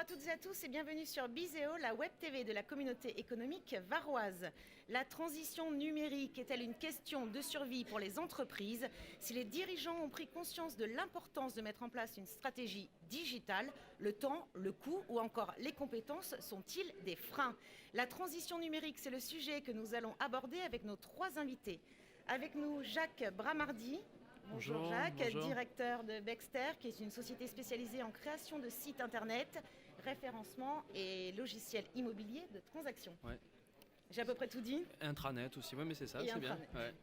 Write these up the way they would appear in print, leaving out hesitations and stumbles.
à toutes et à tous et bienvenue sur Bizéo, la web TV de la communauté économique varoise. La transition numérique est-elle une question de survie pour les entreprises? Si les dirigeants ont pris conscience de l'importance de mettre en place une stratégie digitale, le temps, le coût ou encore les compétences sont-ils des freins? La transition numérique, c'est le sujet que nous allons aborder avec nos trois invités. Avec nous, Jacques Bramardi. Bonjour Jacques, bonjour. Directeur de Bexter, qui est une société spécialisée en création de sites internet, référencement et logiciels immobiliers de transaction. Ouais. J'ai à peu près tout dit. Intranet aussi, ouais, mais c'est ça, Et c'est bien. intranet. Ouais.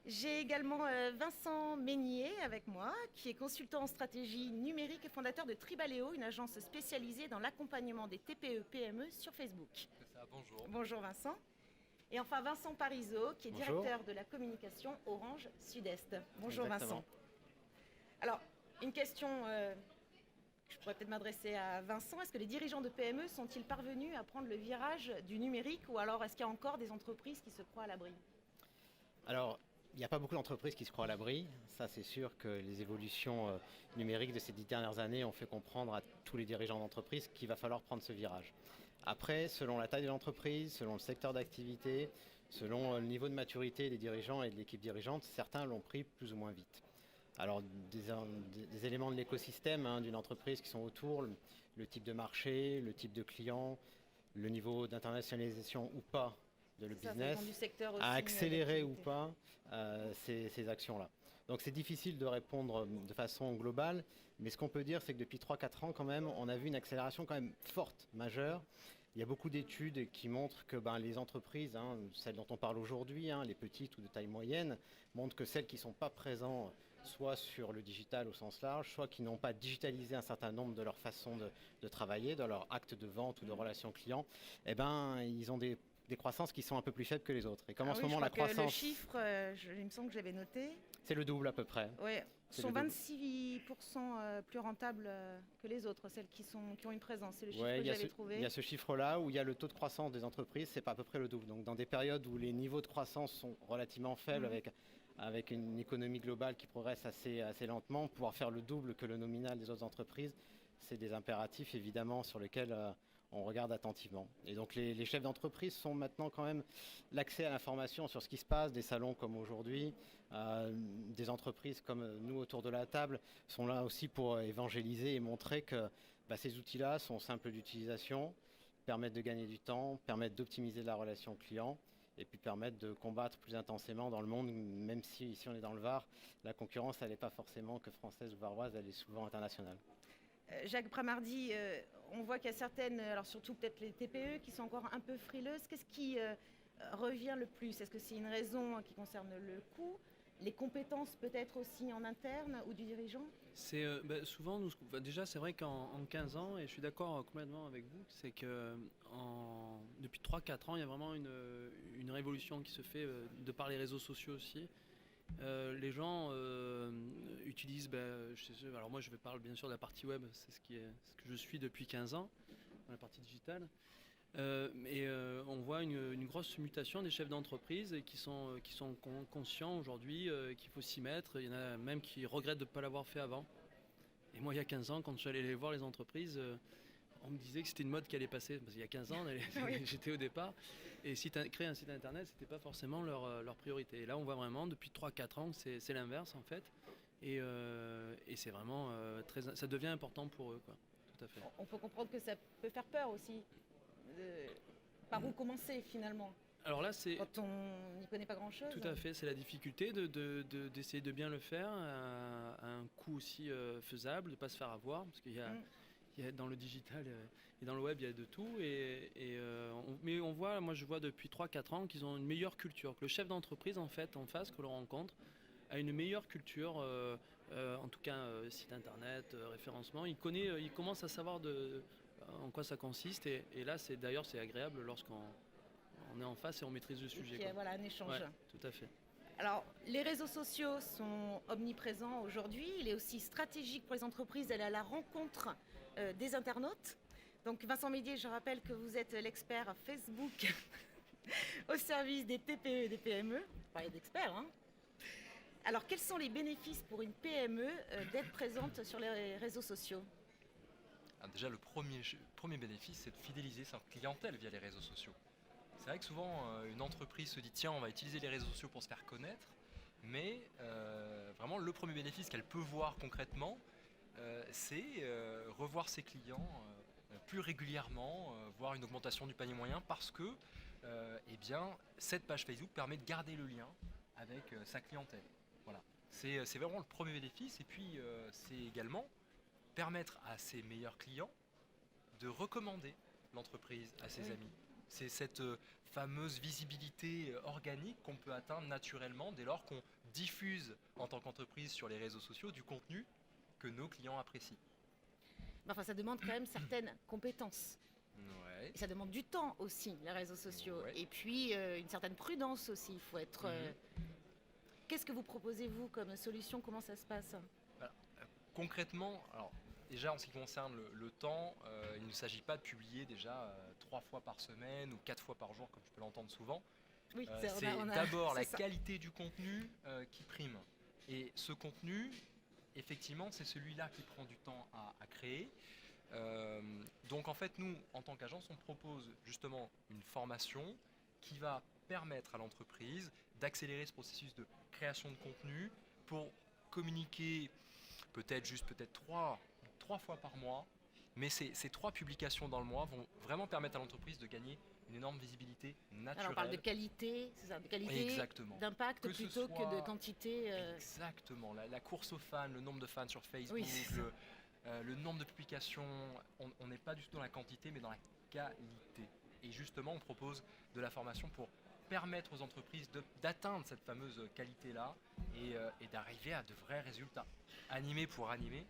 J'ai également Vincent Meignier avec moi, qui est consultant en stratégie numérique et fondateur de Tribaleo, une agence spécialisée dans l'accompagnement des TPE-PME sur Facebook. C'est ça, bonjour. Bonjour Vincent. Et enfin Vincent Parisot, qui est Bonjour. directeur de la communication Orange Sud-Est. Bonjour Exactement. Vincent. Alors, une question que je pourrais peut-être m'adresser à Vincent. Est-ce que les dirigeants de PME sont-ils parvenus à prendre le virage du numérique ou alors est-ce qu'il y a encore des entreprises qui se croient à l'abri? Alors, il n'y a pas beaucoup d'entreprises qui se croient à l'abri. Ça, c'est sûr que les évolutions numériques de ces 10 dernières années ont fait comprendre à tous les dirigeants d'entreprise qu'il va falloir prendre ce virage. Après, selon la taille de l'entreprise, selon le secteur d'activité, selon le niveau de maturité des dirigeants et de l'équipe dirigeante, certains l'ont pris plus ou moins vite. Alors, des éléments de l'écosystème d'une entreprise qui sont autour, le type de marché, le type de client, le niveau d'internationalisation ou pas de le Ça business, dépend du secteur aussi, à accélérer ou d'activité. pas ces actions-là. Donc c'est difficile de répondre de façon globale, mais ce qu'on peut dire, c'est que depuis 3-4 ans, quand même, on a vu une accélération quand même forte, majeure. Il y a beaucoup d'études qui montrent que les entreprises, celles dont on parle aujourd'hui, les petites ou de taille moyenne, montrent que celles qui ne sont pas présentes soit sur le digital au sens large, soit qui n'ont pas digitalisé un certain nombre de leurs façons de travailler, de leur acte de vente ou de relation client, ils ont des croissances qui sont un peu plus faibles que les autres. Et comme en ce moment je la crois que le croissance, chiffre, il me semble que je l'avais noté, c'est le double à peu près. C'est sont le double. 26% plus rentables que les autres, celles qui ont une présence. C'est le chiffre Ouais, que il y a j'avais ce- trouvé. il y a ce chiffre-là où il y a le taux de croissance des entreprises, c'est pas à peu près le double. Donc dans des périodes où les niveaux de croissance sont relativement faibles, Mhm. avec une économie globale qui progresse assez lentement, pouvoir faire le double que le nominal des autres entreprises, c'est des impératifs évidemment sur lesquels on regarde attentivement. Et donc les chefs d'entreprise sont maintenant quand même l'accès à l'information sur ce qui se passe, des salons comme aujourd'hui, des entreprises comme nous autour de la table sont là aussi pour évangéliser et montrer que ces outils-là sont simples d'utilisation, permettent de gagner du temps, permettent d'optimiser la relation client et puis permettent de combattre plus intensément dans le monde, même si ici on est dans le Var, la concurrence elle n'est pas forcément que française ou varoise, elle est souvent internationale. Jacques Bramardi, on voit qu'il y a certaines, alors surtout peut-être les TPE, qui sont encore un peu frileuses. Qu'est-ce qui revient le plus? Est-ce que c'est une raison qui concerne le coût, les compétences peut-être aussi en interne ou du dirigeant? C'est souvent, déjà c'est vrai qu'en 15 ans, et je suis d'accord complètement avec vous, c'est que depuis 3-4 ans, il y a vraiment une révolution qui se fait de par les réseaux sociaux aussi. Les gens utilisent, alors moi je vais parler bien sûr de la partie web, c'est ce que je suis depuis 15 ans, dans la partie digitale. On voit une grosse mutation des chefs d'entreprise qui sont conscients aujourd'hui qu'il faut s'y mettre. Il y en a même qui regrettent de ne pas l'avoir fait avant. Et moi, il y a 15 ans, quand je suis allé les voir les entreprises, on me disait que c'était une mode qui allait passer. Parce qu'il y a 15 ans, j'étais au départ. Et créer un site internet, ce n'était pas forcément leur priorité. Et là, on voit vraiment, depuis 3-4 ans, que c'est l'inverse en fait. Et c'est vraiment ça devient important pour eux, quoi. Tout à fait. On peut comprendre que ça peut faire peur aussi. Par où commencer finalement Alors là, c'est quand on n'y connaît pas grand-chose? tout à fait, c'est la difficulté d'essayer de bien le faire à un coût aussi faisable, de ne pas se faire avoir, parce qu'il y a dans le digital et dans le web, il y a de tout. Mais moi je vois depuis 3-4 ans qu'ils ont une meilleure culture, que le chef d'entreprise en fait, en face, que l'on rencontre, a une meilleure culture, en tout cas site internet, référencement. Il commence à savoir en quoi ça consiste. Et là, c'est agréable lorsqu'on est en face et on maîtrise le sujet. Puis, voilà, un échange. Ouais, tout à fait. Alors, les réseaux sociaux sont omniprésents aujourd'hui. Il est aussi stratégique pour les entreprises d'aller à la rencontre des internautes. Donc, Vincent Meignier, je rappelle que vous êtes l'expert Facebook au service des TPE et des PME. Pas d'experts, hein. Alors, quels sont les bénéfices pour une PME d'être présente sur les réseaux sociaux? déjà le premier bénéfice, c'est de fidéliser sa clientèle via les réseaux sociaux. C'est vrai que souvent une entreprise se dit tiens, on va utiliser les réseaux sociaux pour se faire connaître, mais vraiment le premier bénéfice qu'elle peut voir concrètement, c'est revoir ses clients plus régulièrement, voir une augmentation du panier moyen parce que eh bien, cette page Facebook permet de garder le lien avec sa clientèle. Voilà. C'est vraiment le premier bénéfice et puis c'est également permettre à ses meilleurs clients de recommander l'entreprise à ses amis. C'est cette fameuse visibilité organique qu'on peut atteindre naturellement dès lors qu'on diffuse en tant qu'entreprise sur les réseaux sociaux du contenu que nos clients apprécient. Enfin, ça demande quand même certaines compétences. Ouais. Et ça demande du temps aussi, les réseaux sociaux. Ouais. Et puis une certaine prudence aussi. Il faut être. Qu'est-ce que vous proposez vous comme solution? Comment ça se passe? Concrètement, alors déjà en ce qui concerne le temps, il ne s'agit pas de publier déjà 3 fois par semaine ou 4 fois par jour comme je peux l'entendre souvent. Oui, C'est d'abord la qualité du contenu qui prime. Et ce contenu, effectivement, c'est celui-là qui prend du temps à créer. Donc en fait, nous, en tant qu'agence, on propose justement une formation qui va permettre à l'entreprise d'accélérer ce processus de création de contenu pour communiquer peut-être 3 fois par mois. Mais ces 3 publications dans le mois vont vraiment permettre à l'entreprise de gagner une énorme visibilité naturelle. Alors on parle de qualité, c'est ça, de qualité, d'impact plutôt que de quantité. Exactement, la course aux fans, le nombre de fans sur Facebook, Oui, le nombre de publications, on n'est pas du tout dans la quantité mais dans la qualité. Et justement, on propose de la formation pour permettre aux entreprises d'atteindre cette fameuse qualité-là et d'arriver à de vrais résultats. Animer pour animer,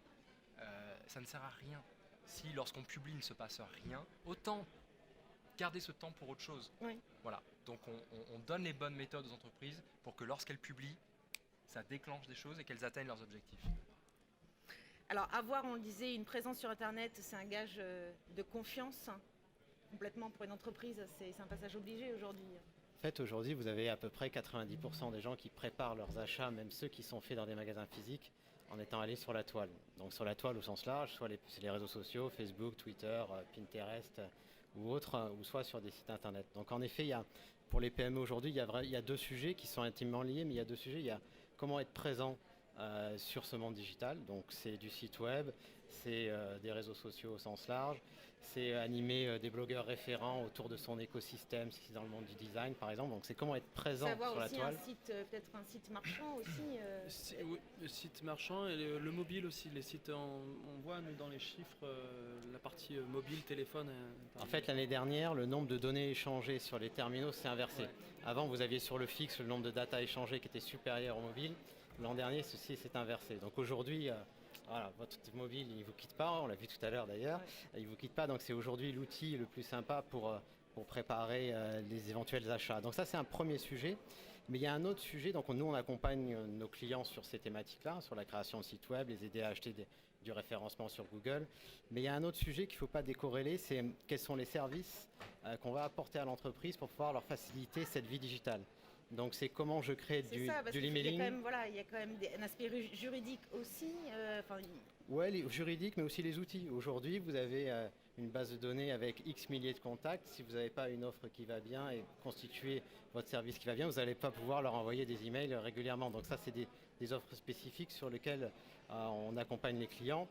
ça ne sert à rien. Si lorsqu'on publie il ne se passe rien, autant garder ce temps pour autre chose. Oui. Voilà. Donc on donne les bonnes méthodes aux entreprises pour que lorsqu'elles publient, ça déclenche des choses et qu'elles atteignent leurs objectifs. Alors avoir, on le disait, une présence sur Internet, c'est un gage de confiance complètement pour une entreprise. C'est un passage obligé aujourd'hui. En fait, aujourd'hui, vous avez à peu près 90% des gens qui préparent leurs achats, même ceux qui sont faits dans des magasins physiques, en étant allés sur la toile. Donc sur la toile au sens large, soit les réseaux sociaux, Facebook, Twitter, Pinterest ou autres, ou soit sur des sites Internet. Donc en effet, pour les PME aujourd'hui, il y a 2 sujets qui sont intimement liés, mais il y a 2 sujets. Il y a comment être présent sur ce monde digital. Donc c'est du site web, c'est des réseaux sociaux au sens large, c'est animer des blogueurs référents autour de son écosystème, si c'est dans le monde du design par exemple. Donc c'est comment être présent sur la toile. Peut-être un site marchand aussi. Oui, le site marchand et le mobile aussi. Les sites, on voit nous, dans les chiffres la partie mobile, téléphone. En fait, l'année dernière, le nombre de données échangées sur les terminaux s'est inversé. Ouais. Avant, vous aviez sur le fixe le nombre de data échangées qui était supérieur au mobile. L'an dernier, ceci s'est inversé. Donc aujourd'hui, voilà, votre mobile, il ne vous quitte pas, on l'a vu tout à l'heure d'ailleurs, il ne vous quitte pas, donc c'est aujourd'hui l'outil le plus sympa pour préparer les éventuels achats. Donc ça, c'est un premier sujet. Mais il y a un autre sujet, donc nous, on accompagne nos clients sur ces thématiques-là, sur la création de sites web, les aider à acheter du référencement sur Google. Mais il y a un autre sujet qu'il ne faut pas décorréler, c'est quels sont les services qu'on va apporter à l'entreprise pour pouvoir leur faciliter cette vie digitale. Donc c'est comment je crée du emailing. Il y a quand même un aspect juridique aussi. Oui, juridique, mais aussi les outils. Aujourd'hui, vous avez une base de données avec X milliers de contacts. Si vous n'avez pas une offre qui va bien et constituer votre service qui va bien, vous n'allez pas pouvoir leur envoyer des emails régulièrement. Donc ça, c'est des offres spécifiques sur lesquelles on accompagne les clients.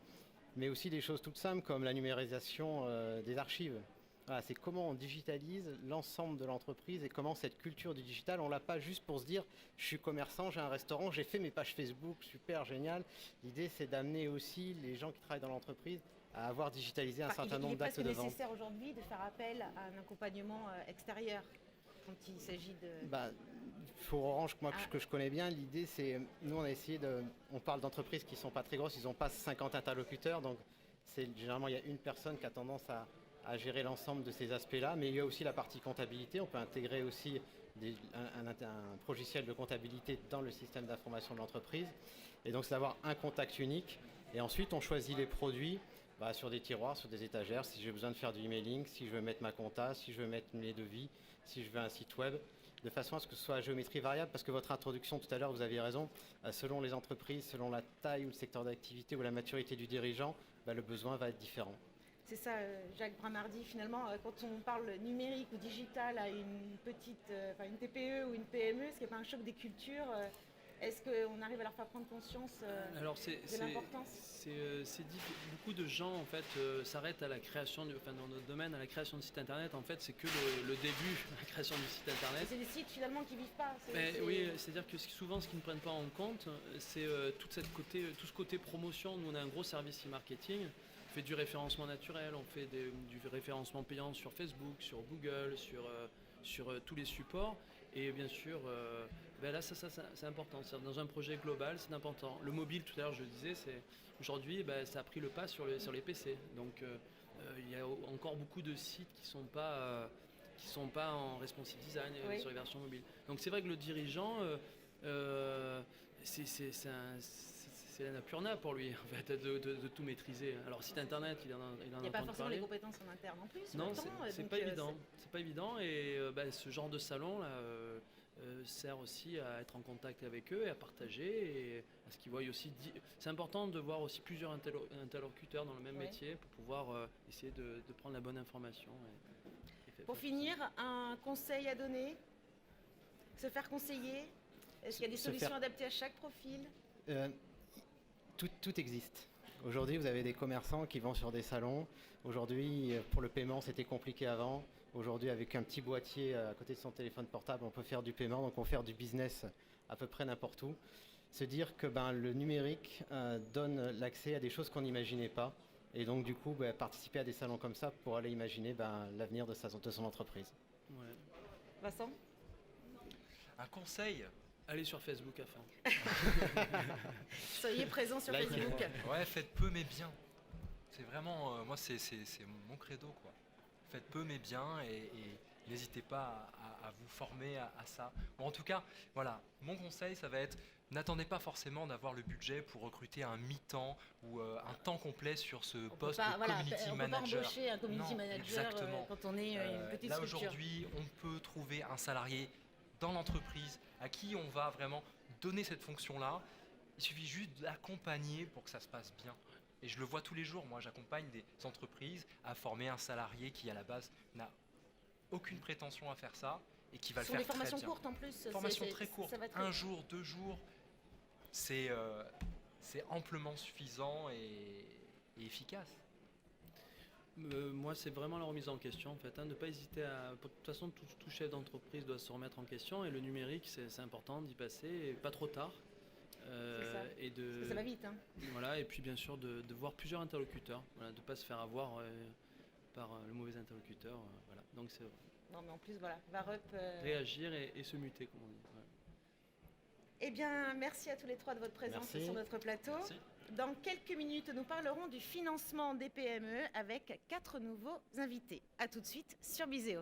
Mais aussi des choses toutes simples comme la numérisation des archives. Voilà, c'est comment on digitalise l'ensemble de l'entreprise et comment cette culture du digital, on ne l'a pas juste pour se dire je suis commerçant, j'ai un restaurant, j'ai fait mes pages Facebook, super, génial. L'idée, c'est d'amener aussi les gens qui travaillent dans l'entreprise à avoir digitalisé un certain nombre d'actes de vente. Il est nécessaire aujourd'hui de faire appel à un accompagnement extérieur quand il s'agit de... Pour Orange, que je connais bien, l'idée, c'est, nous, on a essayé on parle d'entreprises qui ne sont pas très grosses, ils n'ont pas 50 interlocuteurs, donc généralement, il y a une personne qui a tendance à gérer l'ensemble de ces aspects-là, mais il y a aussi la partie comptabilité. On peut intégrer aussi un logiciel de comptabilité dans le système d'information de l'entreprise. Et donc, c'est d'avoir un contact unique. Et ensuite, on choisit les produits sur des tiroirs, sur des étagères, si j'ai besoin de faire du emailing, si je veux mettre ma compta, si je veux mettre mes devis, si je veux un site web, de façon à ce que ce soit à géométrie variable, parce que votre introduction tout à l'heure, vous aviez raison, selon les entreprises, selon la taille ou le secteur d'activité ou la maturité du dirigeant, le besoin va être différent. C'est ça, Jacques Bramardi, finalement, quand on parle numérique ou digital à une petite, une TPE ou une PME, est-ce qu'il n'y a pas un choc des cultures Est-ce qu'on arrive à leur faire prendre conscience Alors de l'importance beaucoup de gens en fait s'arrêtent à la création, dans notre domaine, à la création de site internet. En fait, c'est que le début, la création du site internet. C'est des sites finalement qui vivent pas. Oui, c'est-à-dire que souvent ce qu'ils ne prennent pas en compte, c'est tout ce côté promotion. Nous, on a un gros service e-marketing. On fait du référencement naturel, on fait du référencement payant sur Facebook, sur Google, sur tous les supports. Et bien sûr, là, ça c'est important. Dans un projet global, c'est important. Le mobile, tout à l'heure, je le disais, aujourd'hui, ça a pris le pas sur les PC. Donc, il y a encore beaucoup de sites qui sont pas en responsive design sur les versions mobiles. Donc, c'est vrai que le dirigeant, c'est un purna pour lui, en fait, de tout maîtriser. Alors, site internet, il en a Il n'y a pas forcément les compétences en interne en plus. Non, c'est pas évident. C'est pas évident. Et ce genre de salon là sert aussi à être en contact avec eux et à partager et à ce qu'ils voient aussi. C'est important de voir aussi plusieurs interlocuteurs dans le même métier pour pouvoir essayer de prendre la bonne information. Pour finir, un conseil à donner ? Se faire conseiller ? Est-ce qu'il y a des solutions adaptées à chaque profil ? Tout existe. Aujourd'hui, vous avez des commerçants qui vont sur des salons. Aujourd'hui, pour le paiement, c'était compliqué avant. Aujourd'hui, avec un petit boîtier à côté de son téléphone portable, on peut faire du paiement, donc on peut faire du business à peu près n'importe où. Se dire que le numérique donne l'accès à des choses qu'on n'imaginait pas. Et donc, du coup, participer à des salons comme ça pour aller imaginer l'avenir de son entreprise. Ouais. Vincent ? Un conseil ? Allez sur Facebook à fond. Soyez présent sur Facebook. Ouais, faites peu mais bien. C'est vraiment, moi c'est mon credo quoi. Faites peu mais bien et n'hésitez pas à vous former à ça. Bon, en tout cas, voilà, mon conseil ça va être, n'attendez pas forcément d'avoir le budget pour recruter un mi-temps ou un temps complet sur ce poste de community manager. On peut pas embaucher un community manager quand on est une petite là structure. Aujourd'hui, on peut trouver un salarié dans l'entreprise à qui on va vraiment donner cette fonction-là. Il suffit juste d'accompagner pour que ça se passe bien. Et je le vois tous les jours. Moi, j'accompagne des entreprises à former un salarié qui, à la base, n'a aucune prétention à faire ça et qui va le faire très bien. Ce sont des formations courtes en plus. Formations très courtes, un jour, 2 jours. C'est amplement suffisant et efficace. Moi, c'est vraiment la remise en question, en fait. Ne pas hésiter à... De toute façon, tout chef d'entreprise doit se remettre en question. Et le numérique, c'est important d'y passer, et pas trop tard. C'est ça. Parce que ça va vite. Voilà, et puis, bien sûr, de voir plusieurs interlocuteurs. Voilà, de ne pas se faire avoir par le mauvais interlocuteur. Voilà. Donc, c'est... Non, mais en plus, voilà, Varup... Réagir et se muter, comme on dit. Voilà. Eh bien, merci à tous les trois de votre présence sur notre plateau. Merci. Dans quelques minutes, nous parlerons du financement des PME avec 4 nouveaux invités. A tout de suite sur Bizéo.